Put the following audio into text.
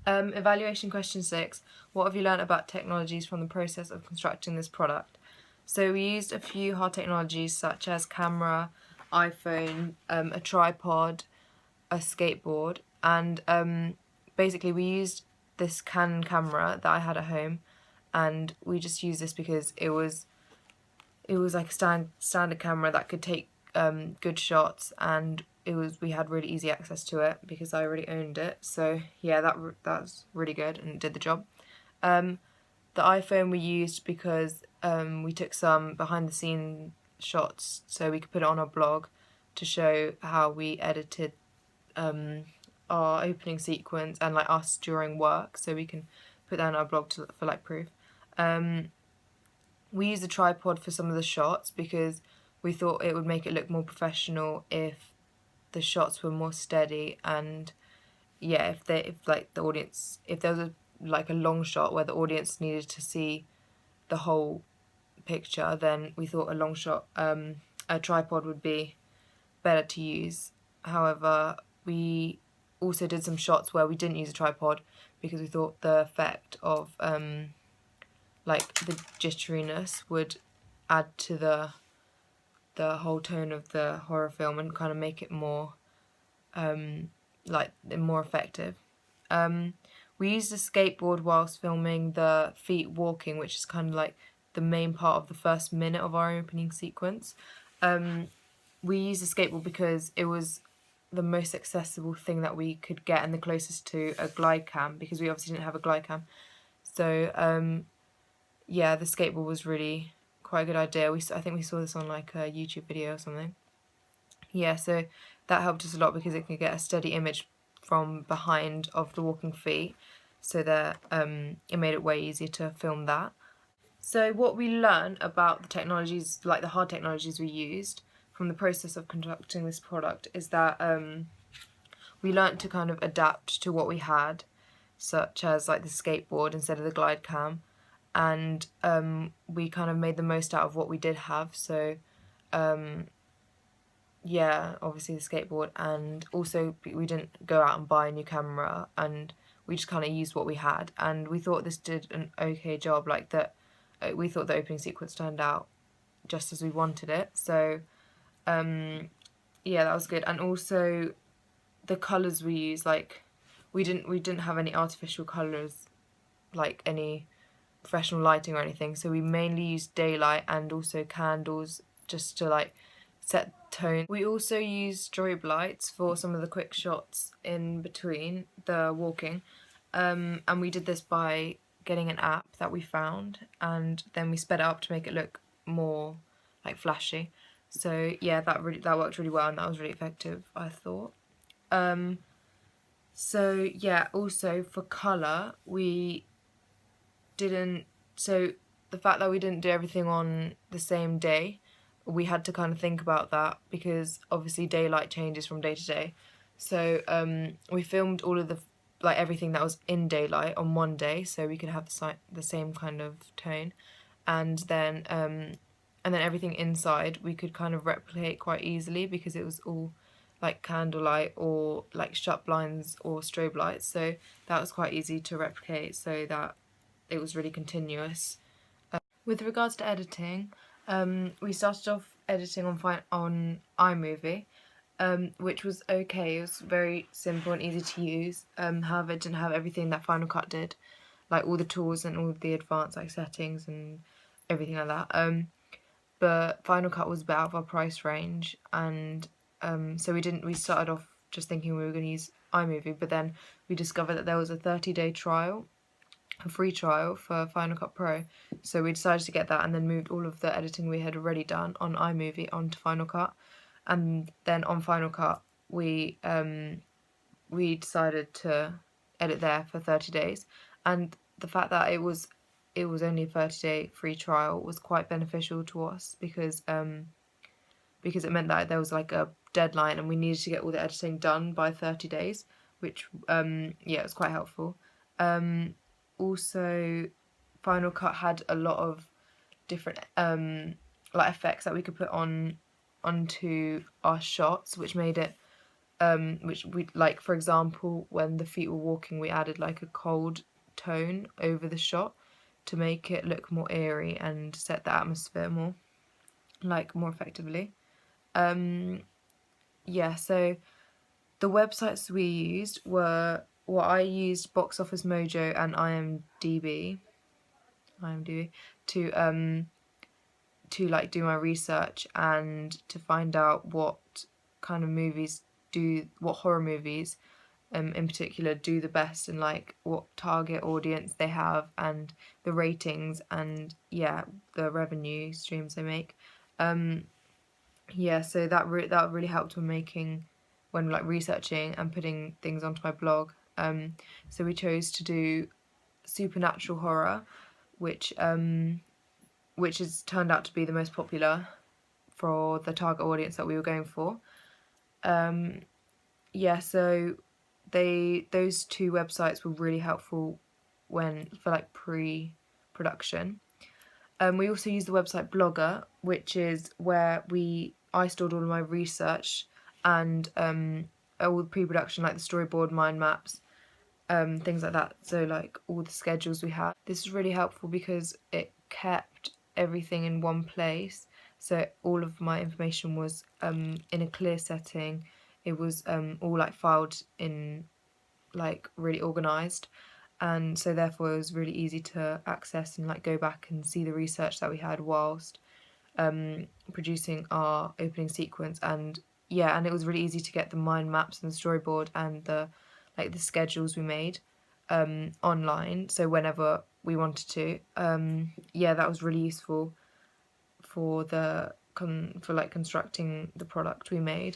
Evaluation question 6. What have you learned about technologies from the process of constructing this product? So we used a few hard technologies such as camera, iPhone, a tripod, a skateboard, and basically we used this Canon camera that I had at home, and we just used this because it was like a standard camera that could take good shots, and we had really easy access to it because I already owned it. So yeah, that's really good and it did the job. The iPhone we used because we took some behind the scene shots so we could put it on our blog to show how we edited our opening sequence and like us during work, so we can put that on our blog for like proof. We used a tripod for some of the shots because we thought it would make it look more professional if the shots were more steady, and yeah, if like the audience, if there was a long shot where the audience needed to see the whole picture, then we thought a tripod would be better to use. However, we also did some shots where we didn't use a tripod because we thought the effect of like the jitteriness would add to the whole tone of the horror film and kind of make it more more effective. We used a skateboard whilst filming the feet walking, which is kind of like the main part of the first minute of our opening sequence. We used a skateboard because it was the most accessible thing that we could get and the closest to a glide cam, because we obviously didn't have a glide cam. So yeah, the skateboard was really quite a good idea. I think we saw this on like a YouTube video or something. Yeah, so that helped us a lot because it could get a steady image from behind of the walking feet, so that it made it way easier to film that. So what we learned about the technologies, like the hard technologies we used from the process of conducting this product, is that we learned to kind of adapt to what we had, such as like the skateboard instead of the glide cam, and we kind of made the most out of what we did have. So yeah, obviously the skateboard, and also we didn't go out and buy a new camera, and we just kind of used what we had, and we thought this did an okay job. Like that, we thought the opening sequence turned out just as we wanted it. So yeah, that was good. And also the colors we used, like we didn't have any artificial colors, like any professional lighting or anything, so we mainly used daylight and also candles just to like set tone. We also used strobe lights for some of the quick shots in between the walking, and we did this by getting an app that we found, and then we sped it up to make it look more like flashy. So yeah, that worked really well, and that was really effective, I thought. So yeah, also for colour, we didn't, so the fact that we didn't do everything on the same day, we had to kind of think about that because obviously daylight changes from day to day. So we filmed all of everything that was in daylight on one day, so we could have the same kind of tone, and then everything inside we could kind of replicate quite easily because it was all like candlelight or like shut blinds or strobe lights, so that was quite easy to replicate, so that it was really continuous. With regards to editing, we started off editing on iMovie, which was okay. It was very simple and easy to use. However, it didn't have everything that Final Cut did, like all the tools and all the advanced like settings and everything like that. But Final Cut was a bit out of our price range, and so we started off just thinking we were going to use iMovie, but then we discovered that there was a 30-day trial, a free trial for Final Cut Pro, so we decided to get that and then moved all of the editing we had already done on iMovie onto Final Cut, and then on Final Cut we decided to edit there for 30 days, and the fact that it was only a 30-day free trial was quite beneficial to us because it meant that there was like a deadline and we needed to get all the editing done by 30 days, which yeah, it was quite helpful. Also, Final Cut had a lot of different like effects that we could put onto our shots, which made it which we like, for example, when the feet were walking, we added like a cold tone over the shot to make it look more eerie and set the atmosphere more effectively. Yeah, so the websites we used were, well, I used Box Office Mojo and IMDb to like do my research and to find out what kind of what horror movies in particular do the best, and like what target audience they have and the ratings and the revenue streams they make. So that really helped when like researching and putting things onto my blog. So we chose to do supernatural horror, which has turned out to be the most popular for the target audience that we were going for. So those two websites were really helpful for like pre-production. We also used the website Blogger, which is where I stored all of my research and all the pre-production, like the storyboard, mind maps, things like that. So like all the schedules we had. This is really helpful because it kept everything in one place. So all of my information was in a clear setting. It was all like filed in like really organised, and so therefore it was really easy to access and like go back and see the research that we had whilst producing our opening sequence. And it was really easy to get the mind maps and the storyboard and the schedules we made online, so whenever we wanted to. That was really useful for constructing the product we made.